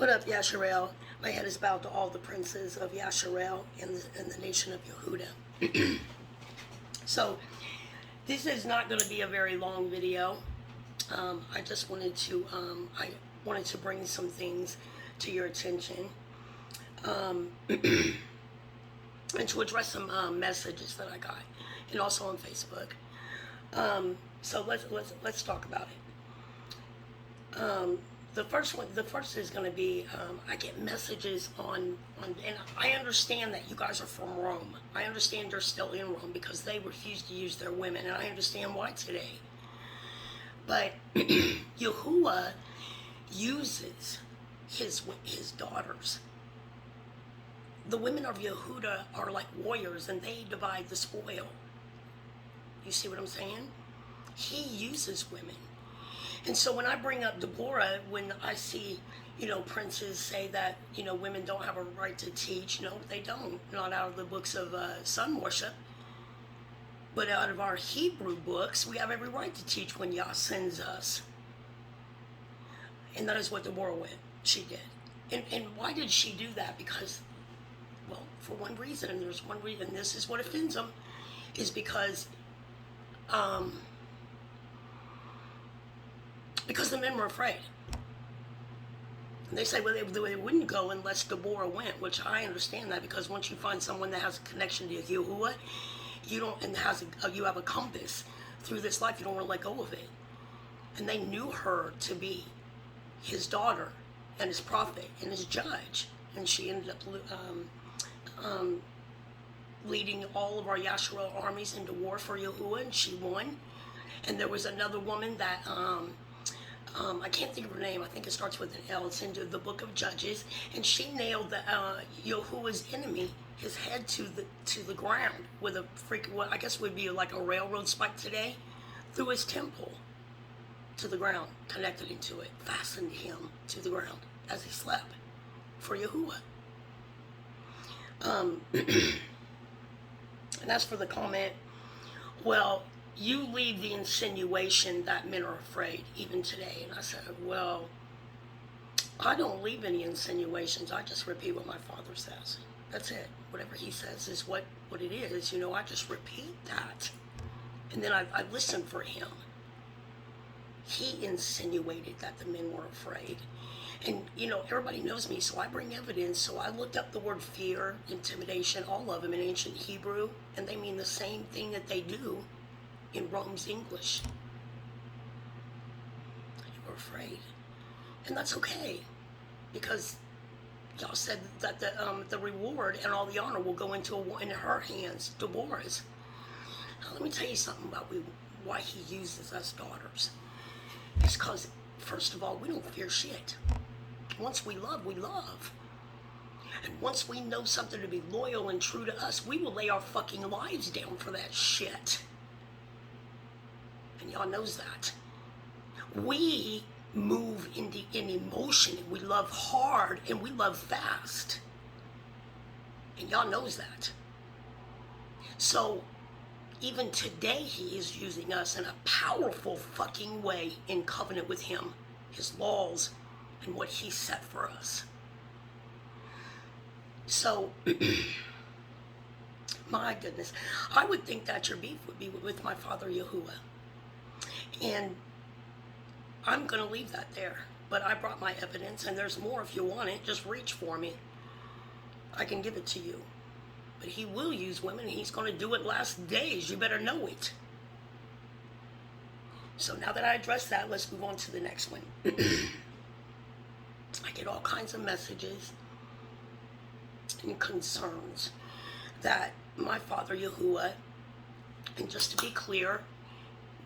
What up, Yasharel? My head is bowed to all the princes of Yasharel and the nation of Yehuda. So, this is not going to be a very long video. I just wanted to, bring some things to your attention. And to address some messages that I got, and also on Facebook. So let's talk about it. The first is going to be, I get messages on, and I understand that you guys are from Rome. I understand you're still in Rome because they refuse to use their women, and I understand why today. But Yahuwah uses his daughters. The women of Yehuda are like warriors, and they divide the spoil. You see what I'm saying? He uses women. And so when I bring up Deborah, when I see, princes say that, women don't have a right to teach, no, they don't. Not out of the books of sun worship. But out of our Hebrew books, we have every right to teach when Yah sends us. And that is what Deborah she did. And why did she do that? Because, well, for one reason, and there's one reason, and this is what offends them, is because the men were afraid. And they say, well, they wouldn't go unless Deborah went, which I understand that, because once you find someone that has a connection to Yahuwah, you have a compass through this life, you don't want to let go of it. And they knew her to be his daughter and his prophet and his judge. And she ended up leading all of our Yasharel armies into war for Yahuwah, and she won. And there was another woman that, I can't think of her name, I think it starts with an L, it's into the book of Judges, and she nailed Yahuwah's enemy, his head to the ground with a what I guess would be like a railroad spike today, through his temple to the ground, connected him to it, fastened him to the ground as he slept for Yahuwah. And as for the comment, well, you leave the insinuation that men are afraid, even today. And I said, well, I don't leave any insinuations. I just repeat what my father says. That's it. Whatever he says is what it is. I just repeat that. And then I listen for him. He insinuated that the men were afraid. And, everybody knows me, so I bring evidence. So I looked up the word fear, intimidation, all of them in ancient Hebrew, and they mean the same thing that they do in Rome's English. You were afraid. And that's okay, because y'all said that the reward and all the honor will go into her hands, Deborah's. Now, let me tell you something about why he uses us daughters. It's because, first of all, we don't fear shit. Once we love, we love. And once we know something to be loyal and true to us, we will lay our fucking lives down for that shit. And y'all knows that. We move in emotion, and we love hard, and we love fast. And y'all knows that. So, even today, he is using us in a powerful fucking way in covenant with him, his laws, and what he set for us. So, my goodness, I would think that your beef would be with my father Yahuwah. And I'm going to leave that there. But I brought my evidence, and there's more if you want it. Just reach for me. I can give it to you. But he will use women, and he's going to do it last days. You better know it. So now that I addressed that, let's move on to the next one. I get all kinds of messages and concerns that my father Yahuwah, and just to be clear,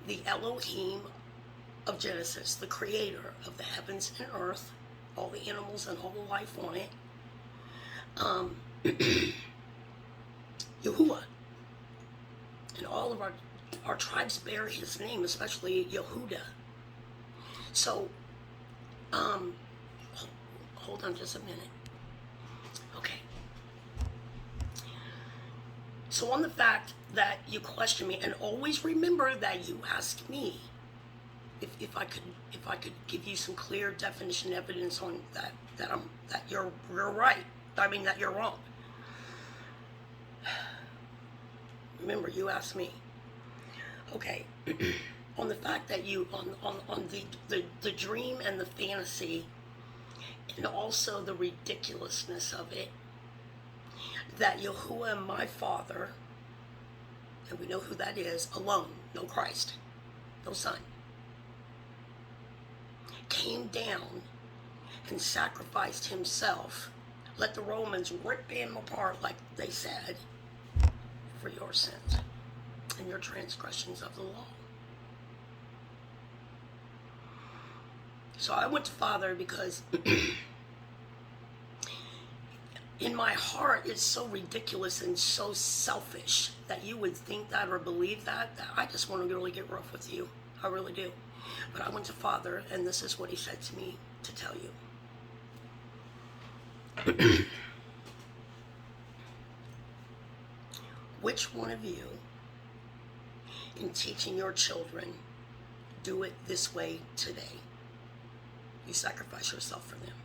the Elohim of Genesis, the creator of the heavens and earth, all the animals and all the life on it, Yahuwah, and all of our tribes bear his name, especially Yehuda. So, hold on just a minute. Okay. So on the fact that you question me, and always remember that you ask me if I could give you some clear definition evidence on that that you're right. I mean that you're wrong. Remember, you asked me. Okay. On the fact that you on the dream and the fantasy, and also the ridiculousness of it, that Yahuwah, my Father, and we know who that is, alone, no Christ, no Son, came down and sacrificed himself, let the Romans rip him apart like they said, for your sins and your transgressions of the law. So I went to Father because in my heart it's so ridiculous and so selfish that you would think that or believe that I just want to really get rough with you. I really do. But I went to Father, and this is what he said to me to tell you. Which one of you, in teaching your children, do it this way today? You sacrifice yourself for them.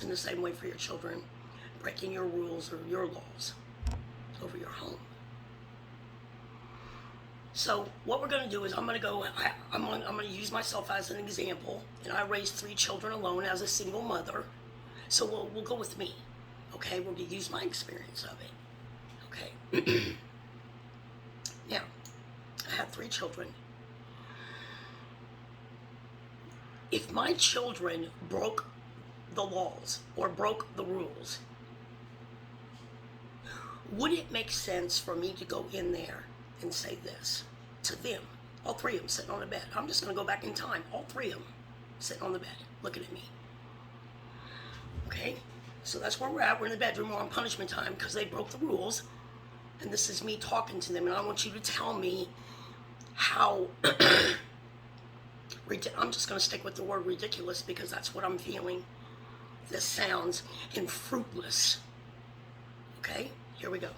In the same way for your children, breaking your rules or your laws over your home. So what we're going to do is I'm going to use myself as an example, and I raised 3 children alone as a single mother. So we'll go with me, okay? We'll use my experience of it, okay? Now, I have 3 children. If my children broke the laws or broke the rules, would it make sense for me to go in there and say this to them? All 3 of them sitting on the bed. I'm just going to go back in time. All 3 of them sitting on the bed looking at me. Okay? So that's where we're at. We're in the bedroom. We're on punishment time because they broke the rules. And this is me talking to them. And I want you to tell me how... I'm just going to stick with the word ridiculous because that's what I'm feeling. This sounds and fruitless. Okay? Here we go.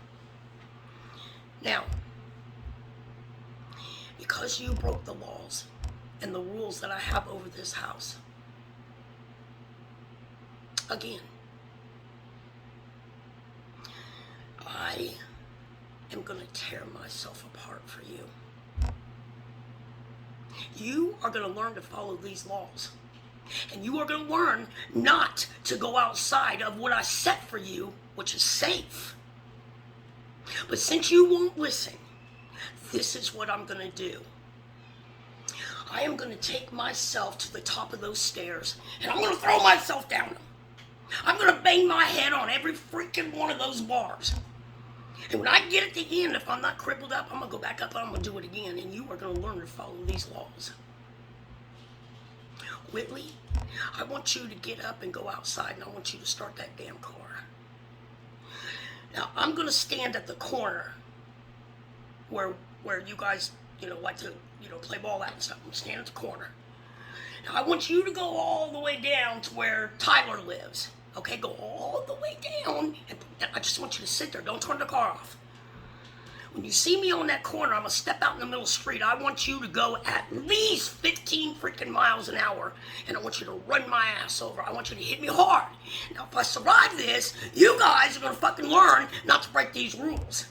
Now, because you broke the laws and the rules that I have over this house, again, I am going to tear myself apart for you. You are going to learn to follow these laws. And you are going to learn not to go outside of what I set for you, which is safe. But since you won't listen, this is what I'm going to do. I am going to take myself to the top of those stairs, and I'm going to throw myself down them. I'm going to bang my head on every freaking one of those bars. And when I get at the end, if I'm not crippled up, I'm going to go back up and I'm going to do it again. And you are going to learn to follow these laws. Whitley, I want you to get up and go outside, and I want you to start that damn car. Now, I'm going to stand at the corner where you guys, like to, play ball at and stuff. I'm going to stand at the corner. Now, I want you to go all the way down to where Tyler lives. Okay, go all the way down, and I just want you to sit there. Don't turn the car off. When you see me on that corner, I'm going to step out in the middle of the street. I want you to go at least 15 freaking miles an hour, and I want you to run my ass over. I want you to hit me hard. Now, if I survive this, you guys are going to fucking learn not to break these rules.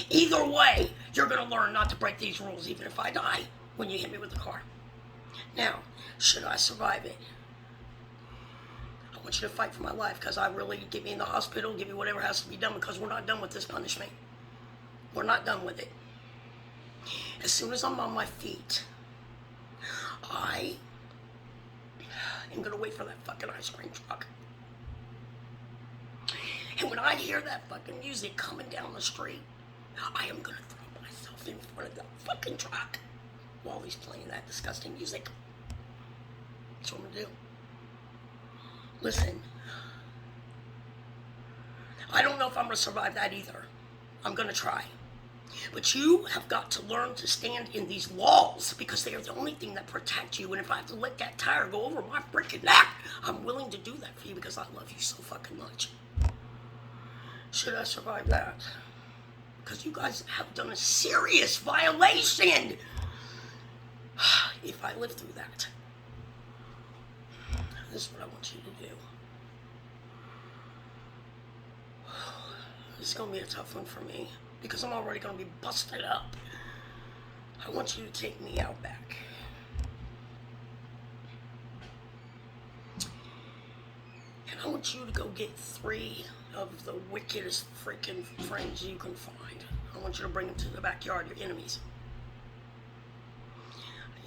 Either way, you're going to learn not to break these rules, even if I die when you hit me with the car. Now, should I survive it? I want you to fight for my life, because I really get me in the hospital, give me whatever has to be done, because we're not done with this punishment. We're not done with it. As soon as I'm on my feet, I am going to wait for that fucking ice cream truck. And when I hear that fucking music coming down the street, I am going to throw myself in front of the fucking truck while he's playing that disgusting music. That's what I'm going to do. Listen, I don't know if I'm going to survive that either. I'm going to try. But you have got to learn to stand in these walls, because they are the only thing that protect you. And if I have to let that tire go over my freaking neck, I'm willing to do that for you, because I love you so fucking much. Should I survive that? Because you guys have done a serious violation. If I live through that, This is what I want you to do. This is going to be a tough one for me because I'm already going to be busted up. I want you to take me out back. And I want you to go get 3 of the wickedest freaking friends you can find. I want you to bring them to the backyard, your enemies.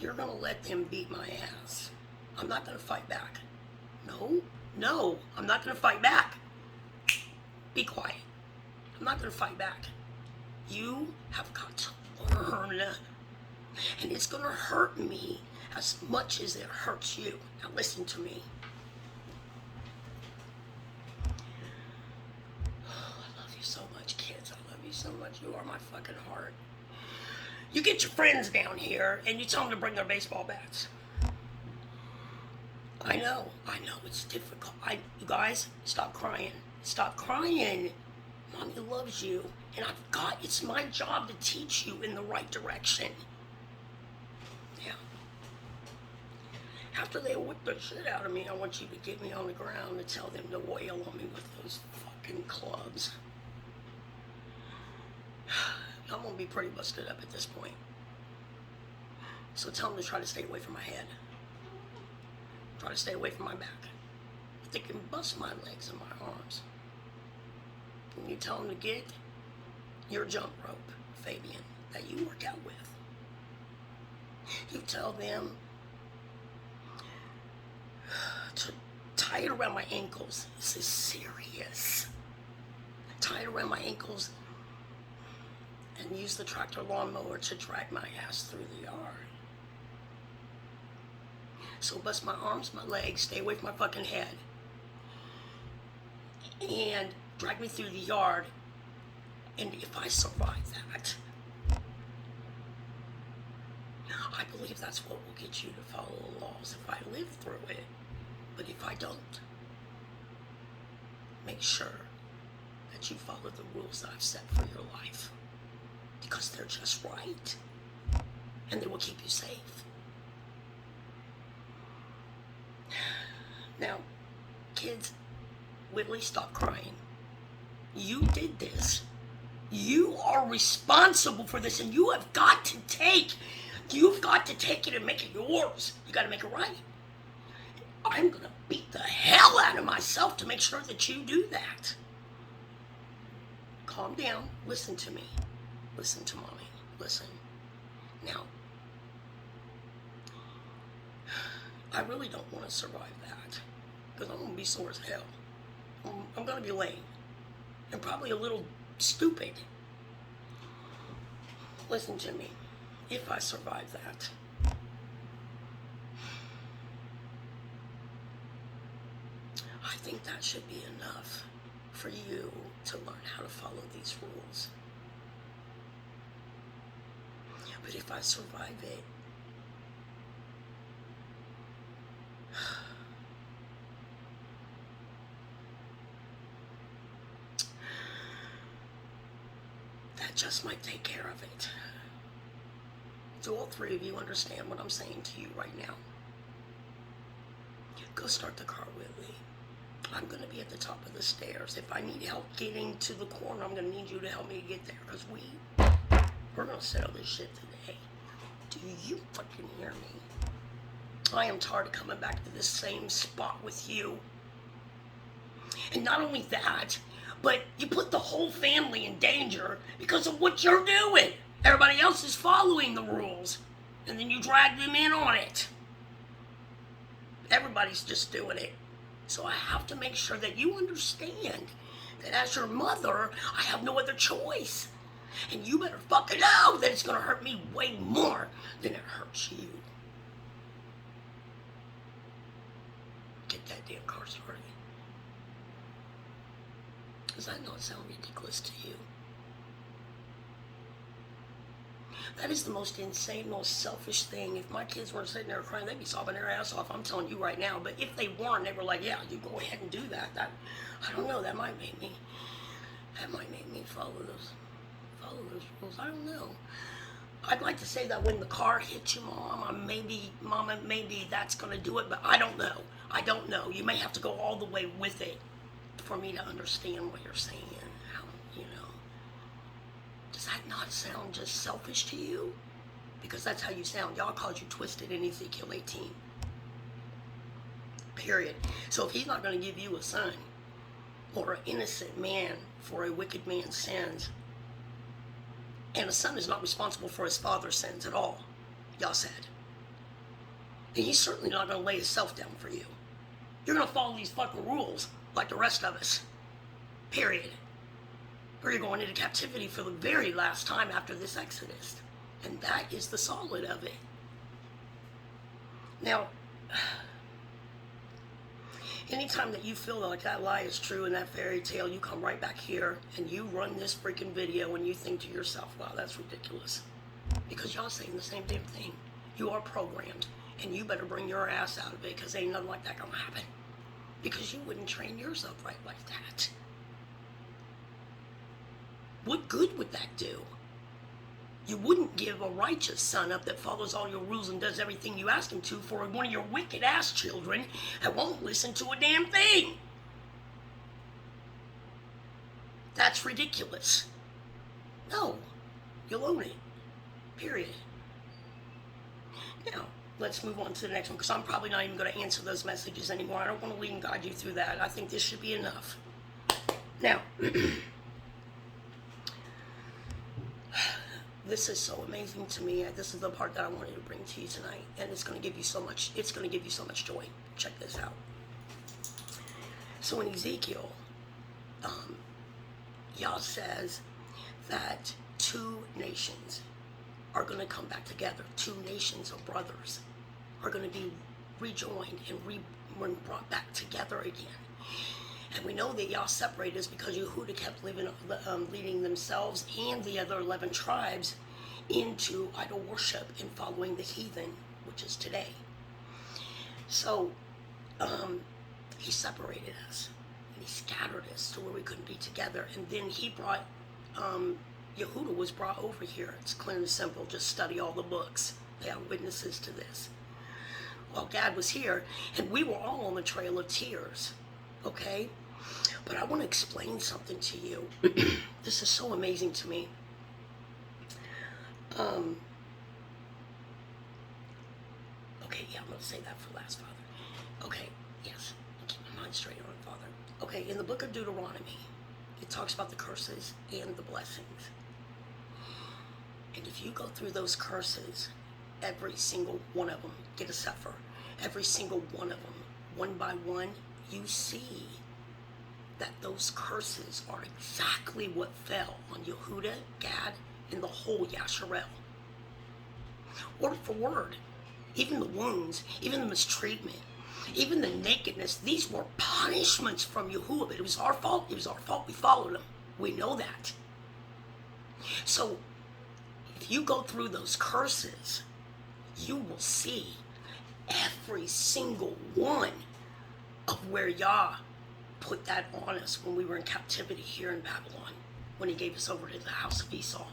You're going to let them beat my ass. I'm not going to fight back. No, I'm not going to fight back. Be quiet. I'm not going to fight back. You have got to learn. And it's going to hurt me as much as it hurts you. Now listen to me. I love you so much, kids. I love you so much. You are my fucking heart. You get your friends down here and you tell them to bring their baseball bats. I know, it's difficult. You guys, stop crying. Stop crying. Mommy loves you, and it's my job to teach you in the right direction. Yeah. After they whip the shit out of me, I want you to get me on the ground and tell them to wail on me with those fucking clubs. I'm gonna be pretty busted up at this point. So tell them to try to stay away from my head. Try to stay away from my back. If they can bust my legs and my arms. And you tell them to get your jump rope, Fabian, that you work out with. You tell them to tie it around my ankles. This is serious. Tie it around my ankles and use the tractor lawnmower to drag my ass through the yard. So bust my arms, my legs, stay away from my fucking head. And drag me through the yard. And if I survive that, I believe that's what will get you to follow the laws if I live through it. But if I don't, make sure that you follow the rules that I've set for your life. Because they're just right. And they will keep you safe. Now, kids, Whitley, stop crying. You did this. You are responsible for this, and you've got to take it and make it yours. You got to make it right. I'm going to beat the hell out of myself to make sure that you do that. Calm down. Listen to me. Listen to mommy. Listen. Now, I really don't want to survive that. Because I'm going to be sore as hell. I'm going to be lame. And probably a little stupid. Listen to me. If I survive that, I think that should be enough for you to learn how to follow these rules. But if I survive it, that just might take care of it. Do all 3 of you understand what I'm saying to you right now? Go start the car with me. I'm going to be at the top of the stairs. If I need help getting to the corner, I'm going to need you to help me get there. Because we're going to settle this shit today. Do you fucking hear me? I am tired of coming back to this same spot with you. And not only that, but you put the whole family in danger because of what you're doing. Everybody else is following the rules. And then you drag them in on it. Everybody's just doing it. So I have to make sure that you understand that as your mother, I have no other choice. And you better fucking know that it's going to hurt me way more than it hurts you. Get that damn car started. Does that not sound ridiculous to you? That is the most insane, most selfish thing. If my kids weren't sitting there crying, they'd be sobbing their ass off. I'm telling you right now. But if they weren't, they were like, yeah, you go ahead and do that. I don't know. That might make me follow those rules. I don't know. I'd like to say that when the car hits you, Mama, maybe that's going to do it, but I don't know. I don't know. You may have to go all the way with it for me to understand what you're saying. How, does that not sound just selfish to you? Because that's how you sound. Y'all called you twisted in Ezekiel 18. Period. So if he's not going to give you a son or an innocent man for a wicked man's sins, and a son is not responsible for his father's sins at all, y'all said. And he's certainly not going to lay himself down for you. You're going to follow these fucking rules like the rest of us. Period. Or you're going into captivity for the very last time after this Exodus. And that is the solid of it. Now, anytime that you feel like that lie is true and that fairy tale, you come right back here and you run this freaking video and you think to yourself, wow, that's ridiculous. Because y'all saying the same damn thing. You are programmed and you better bring your ass out of it because ain't nothing like that gonna happen. Because you wouldn't train yours up right like that. What good would that do? You wouldn't give a righteous son up that follows all your rules and does everything you ask him to for one of your wicked ass children that won't listen to a damn thing. That's ridiculous. No, you'll own it. Period. Now, let's move on to the next one because I'm probably not even going to answer those messages anymore. I don't want to lead and guide you through that. I think this should be enough. Now, this is so amazing to me. This is the part that I wanted to bring to you tonight, and it's going to give you so much. It's going to give you so much joy. Check this out. So in Ezekiel, Yah says that two nations are going to come back together. Two nations of brothers are going to be rejoined and brought back together again. And we know that Yah separated us because Yehuda kept leading themselves and the other 11 tribes into idol worship and following the heathen, which is today. So he separated us and he scattered us to where we couldn't be together. And then he brought, Yehuda was brought over here. It's clear and simple. Just study all the books. They are witnesses to this. Well, Gad was here and we were all on the trail of tears. Okay? But I want to explain something to you. This is so amazing to me. Okay, yeah, I'm going to say that for last, Father. Okay, yes. I'll keep my mind straight on it, Father. Okay, in the book of Deuteronomy, it talks about the curses and the blessings. And if you go through those curses, every single one of them, get a sefer, every single one of them, one by one, you see that those curses are exactly what fell on Yehuda, Gad, and the whole Yasharel. Word for word. Even the wounds, even the mistreatment, even the nakedness, these were punishments from Yehuda. But it was our fault. It was our fault. We followed him. We know that. So, if you go through those curses, you will see every single one of where Yah put that on us when we were in captivity here in Babylon, when he gave us over to the house of Esau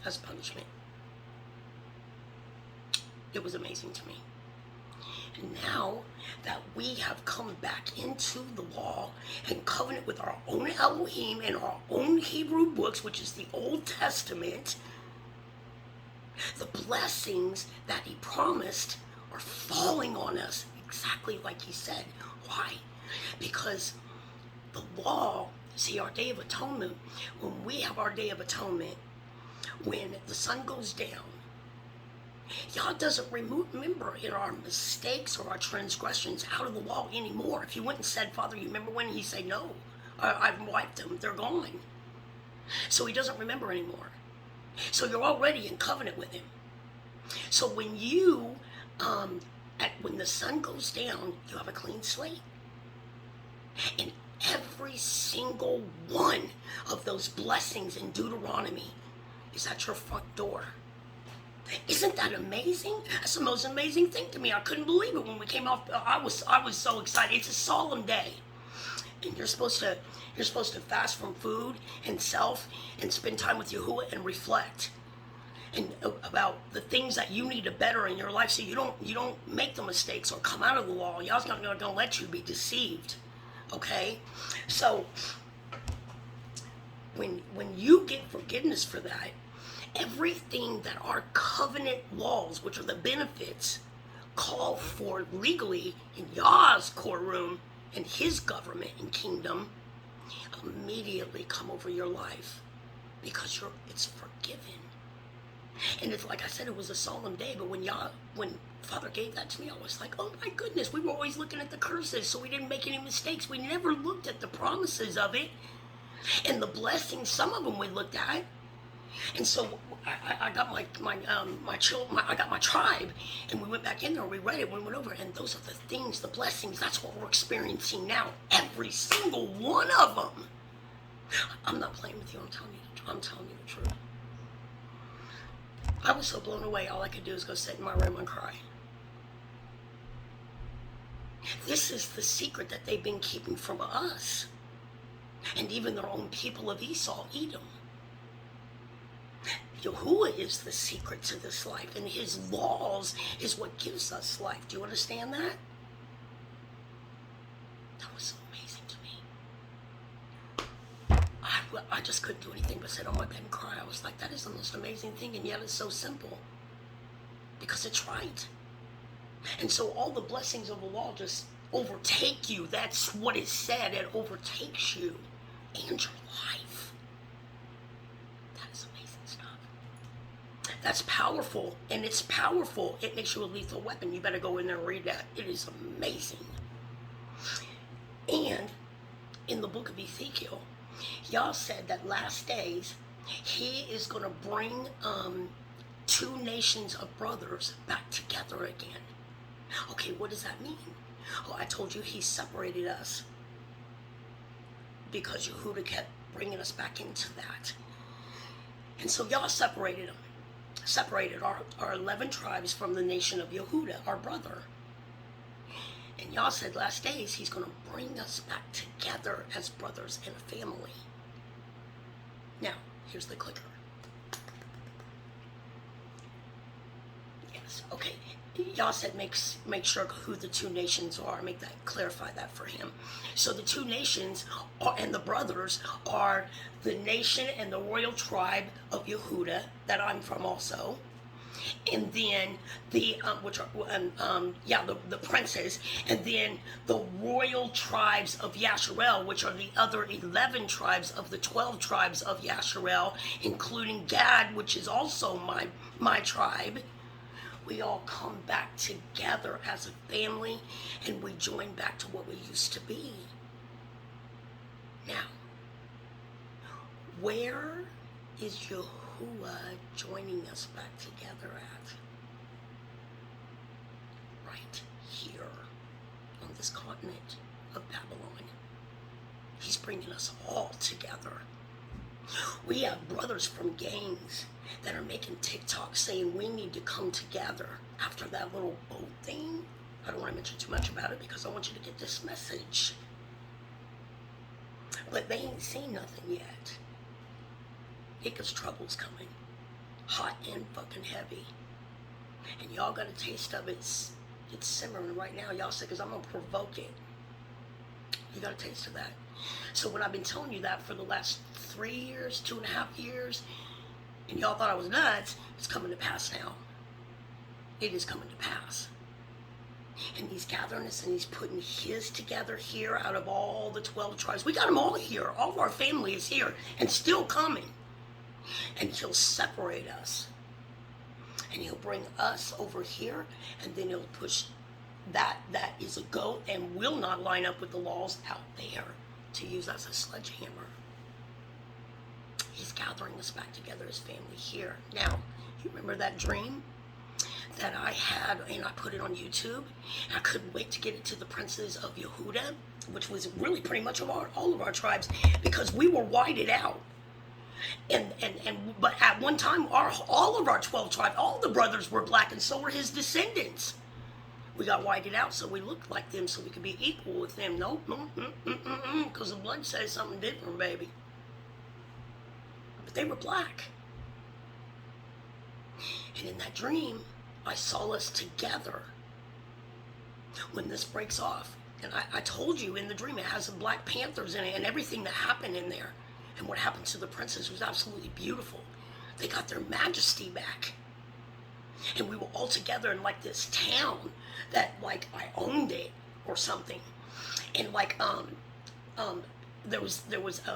as punishment. It was amazing to me. And now that we have come back into the law and covenant with our own Elohim and our own Hebrew books, which is the Old Testament, the blessings that he promised are falling on us exactly like he said. Why? Because the law, see, our Day of Atonement, when we have our Day of Atonement, when the sun goes down, Yah doesn't remember in our mistakes or our transgressions out of the law anymore. If you went and said, Father, you remember when? He said, no, I've wiped them, they're gone. So he doesn't remember anymore. So you're already in covenant with him. So when you, when the sun goes down, you have a clean slate. And every single one of those blessings in Deuteronomy is at your front door. Isn't that amazing? That's the most amazing thing to me. I couldn't believe it when we came off. I was so excited. It's a solemn day, and you're supposed to fast from food and self and spend time with Yahuwah and reflect. and about the things that you need to better in your life, so you don't make the mistakes or come out of the law. Y'all's not gonna let you be deceived. Okay, so when you get forgiveness for that, everything that our covenant laws, which are the benefits, call for legally in Yah's courtroom and His government and kingdom, immediately come over your life because it's forgiven. And it's like I said, it was a solemn day, but when Father gave that to me, I was like, oh my goodness, we were always looking at the curses, so we didn't make any mistakes. We never looked at the promises of it and the blessings. Some of them we looked at. And so I got I got my tribe, and we went back in there, we read it, we went over it, and those are the things, the blessings. That's what we're experiencing now, every single one of them. I'm not playing with you. I'm telling you the truth. I was so blown away, all I could do is go sit in my room and cry. This is the secret that they've been keeping from us. And even their own people of Esau, Edom. Yahuwah is the secret to this life, and His laws is what gives us life. Do you understand that? That was so amazing to me. I just couldn't do anything but sit on my bed and cry. I was like, that is the most amazing thing, and yet it's so simple. Because it's right. And so all the blessings of the law just overtake you. That's what it said. It overtakes you and your life. That is amazing stuff. That's powerful, and it's powerful. It makes you a lethal weapon. You better go in there and read that. It is amazing. And in the book of Ezekiel, Yah said that last days He is going to bring two nations of brothers back together again. Okay, what does that mean? Oh, I told you He separated us because Yehuda kept bringing us back into that. And so Yah separated our 11 tribes from the nation of Yehuda, our brother. And Yah said last days He's going to bring us back together as brothers and a family. Now, here's the clicker. Yes, okay. Yah said make sure who the two nations are. Clarify that for him. So the two nations and the brothers are the nation and the royal tribe of Yehuda that I'm from also, and then the princes, and then the royal tribes of Yasharel, which are the other 11 tribes of the 12 tribes of Yasharel, including Gad, which is also my tribe. We all come back together as a family, and we join back to what we used to be. Now, where is Yahuwah joining us back together at? Right here, on this continent of Babylon. He's bringing us all together. We have brothers from gangs that are making TikToks saying we need to come together after that little boat thing. I don't want to mention too much about it because I want you to get this message. But they ain't seen nothing yet. Because trouble's coming. Hot and fucking heavy. And y'all got a taste of it. It's simmering right now. Y'all say, because I'm going to provoke it. You got a taste of that. So when I've been telling you that for the last 3 years, 2.5 years, and y'all thought I was nuts, it's coming to pass now. It is coming to pass. And He's gathering us, and He's putting His together here out of all the 12 tribes. We got them all here. All of our family is here and still coming. And He'll separate us. And He'll bring us over here, and then He'll push that is a goat and will not line up with the laws out there to use as a sledgehammer. He's gathering us back together as family here. Now, you remember that dream that I had, and I put it on YouTube? And I couldn't wait to get it to the princes of Yehuda, which was really pretty much all of our tribes, because we were whited out. But at one time, all of our 12 tribes, all the brothers were black, and so were His descendants. We got whited out so we looked like them, so we could be equal with them. Nope, because the blood says something different, baby. But they were black. And in that dream, I saw us together when this breaks off. And I told you in the dream, it has the Black Panthers in it and everything that happened in there. And what happened to the princess was absolutely beautiful. They got their majesty back. And we were all together in like this town that like I owned it or something. And like there was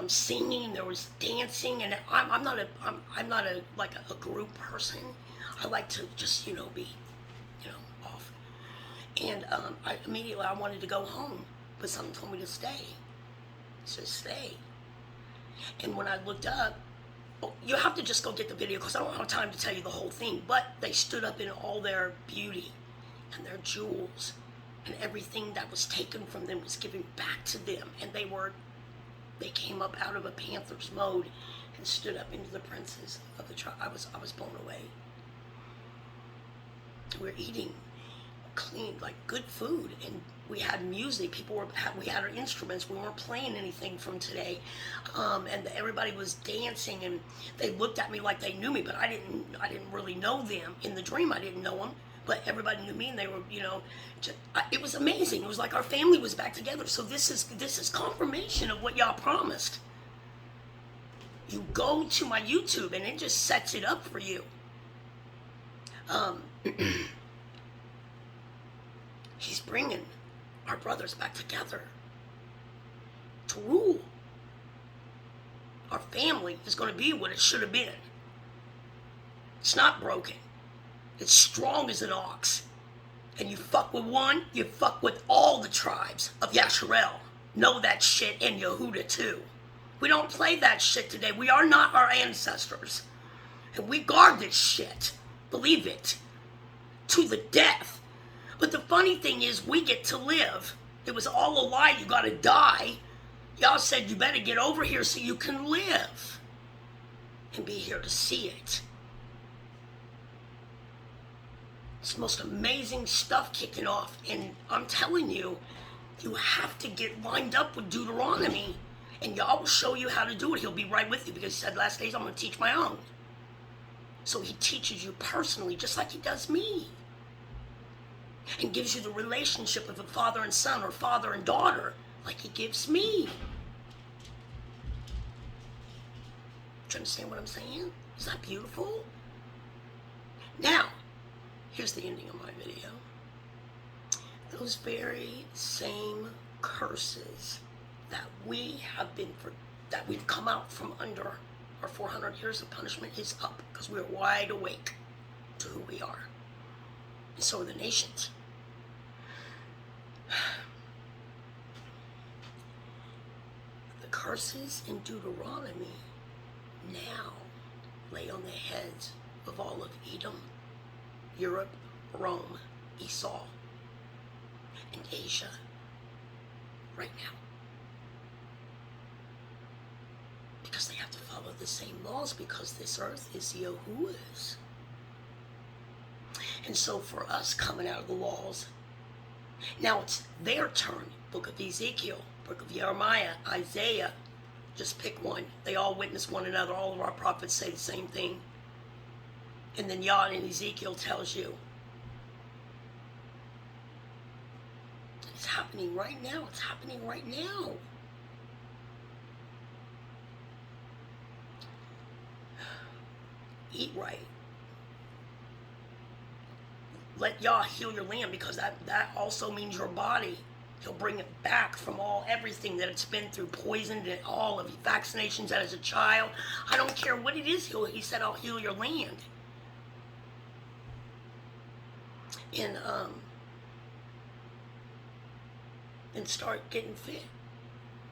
singing, there was dancing, and I'm not a like a group person. I like to just be off. And I immediately I wanted to go home, but someone told me to stay. So stay. And when I looked up, you have to just go get the video because I don't have time to tell you the whole thing. But they stood up in all their beauty and their jewels, and everything that was taken from them was given back to them. And they came up out of a panther's mode and stood up into the princes of the tribe. I was blown away. We were eating clean, like good food, and we had music. We had our instruments. We weren't playing anything from today, and everybody was dancing. And they looked at me like they knew me, but I didn't really know them. In the dream, I didn't know them, but everybody knew me, and they were, it was amazing. It was like our family was back together. So this is confirmation of what y'all promised. You go to my YouTube, and it just sets it up for you. He's bringing our brothers back together to rule. Our family is going to be what it should have been. It's not broken. It's strong as an ox. And you fuck with one, you fuck with all the tribes of Yasharel. Know that shit, and Yehuda too. We don't play that shit today. We are not our ancestors. And we guard this shit. Believe it. To the death. But the funny thing is, we get to live. It was all a lie. You gotta die. Y'all said you better get over here so you can live and be here to see it. It's the most amazing stuff kicking off. And I'm telling you, you have to get lined up with Deuteronomy, and y'all will show you how to do it. He'll be right with you because he said last days I'm going to teach my own. So he teaches you personally, just like he does me. And gives you the relationship of a father and son or father and daughter like he gives me. Do you understand what I'm saying? Is that beautiful? Now, here's the ending of my video. Those very same curses that that we've come out from under our 400 years of punishment is up because we're wide awake to who we are. And so are the nations. The curses in Deuteronomy now lay on the heads of all of Edom, Europe, Rome, Esau, and Asia right now. Because they have to follow the same laws because this earth is Yahuwah's. And so for us coming out of the walls, now it's their turn. Book of Ezekiel, Book of Jeremiah, Isaiah, just pick one. They all witness one another. All of our prophets say the same thing. And then Yah in Ezekiel tells you. It's happening right now. It's happening right now. Eat right. Let Yah heal your land because that also means your body. He'll bring it back from everything that it's been through, poisoned and all of vaccinations as a child. I don't care what it is. He said, I'll heal your land. And start getting fit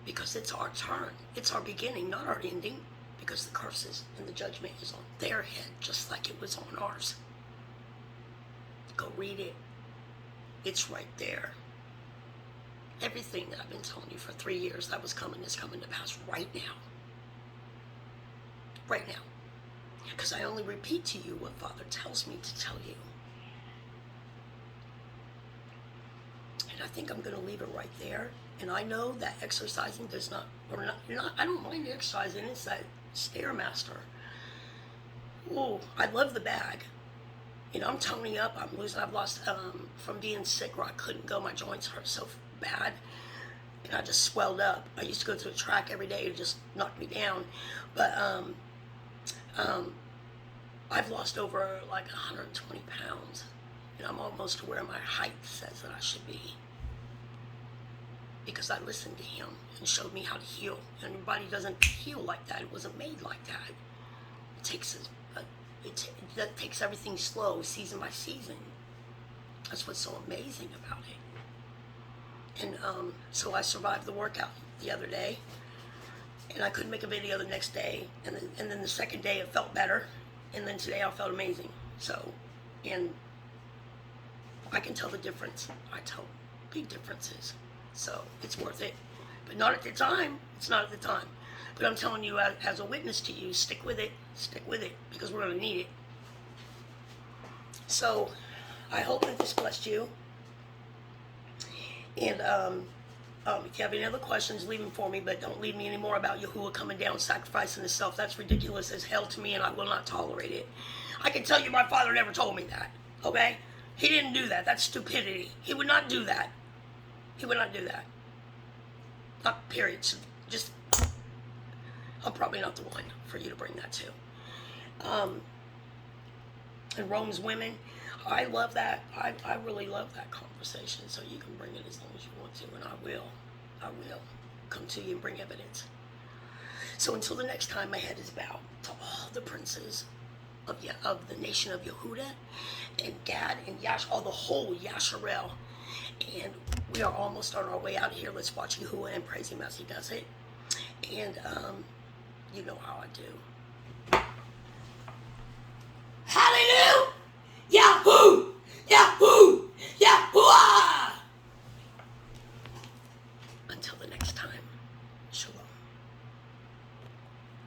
because it's our turn. It's our beginning, not our ending, because the curses and the judgment is on their head just like it was on ours. Go read it. It's right there. Everything that I've been telling you for 3 years that was coming is coming to pass right now. Right now. Because I only repeat to you what Father tells me to tell you. And I think I'm going to leave it right there. And I know that exercising does not, I don't mind exercising. It's that Stairmaster. Oh, I love the bag. You know, I'm toning up. I'm losing. I've lost from being sick where I couldn't go. My joints hurt so bad, and I just swelled up. I used to go to the track every day. It just knocked me down. But I've lost over like 120 pounds. And I'm almost to where my height says that I should be. Because I listened to him and showed me how to heal. And your body doesn't heal like that. It wasn't made like that. It takes it takes everything slow, season by season. That's what's so amazing about it. And so I survived the workout the other day, and I couldn't make a video the next day. And then the second day it felt better, and then today I felt amazing. So, and I can tell the difference. I tell big differences. So it's worth it, but not at the time. It's not at the time. But I'm telling you, as a witness to you, stick with it, because we're going to need it. So I hope that this blessed you. And if you have any other questions, leave them for me, but don't leave me any more about Yahuwah coming down, sacrificing himself. That's ridiculous as hell to me, and I will not tolerate it. I can tell you my father never told me that, okay? He didn't do that. That's stupidity. He would not do that. He would not do that. Not period. So just, I'm probably not the one for you to bring that to. And Rome's women, I love that. I really love that conversation. So you can bring it as long as you want to, and I will come to you and bring evidence. So until the next time, my head is bowed to all the princes of the nation of Yehuda and Gad and the whole Yasharel. And we are almost on our way out of here. Let's watch Yahuwah and praise him as he does it. And you know how I do. Hallelujah! Yahoo! Yahoo!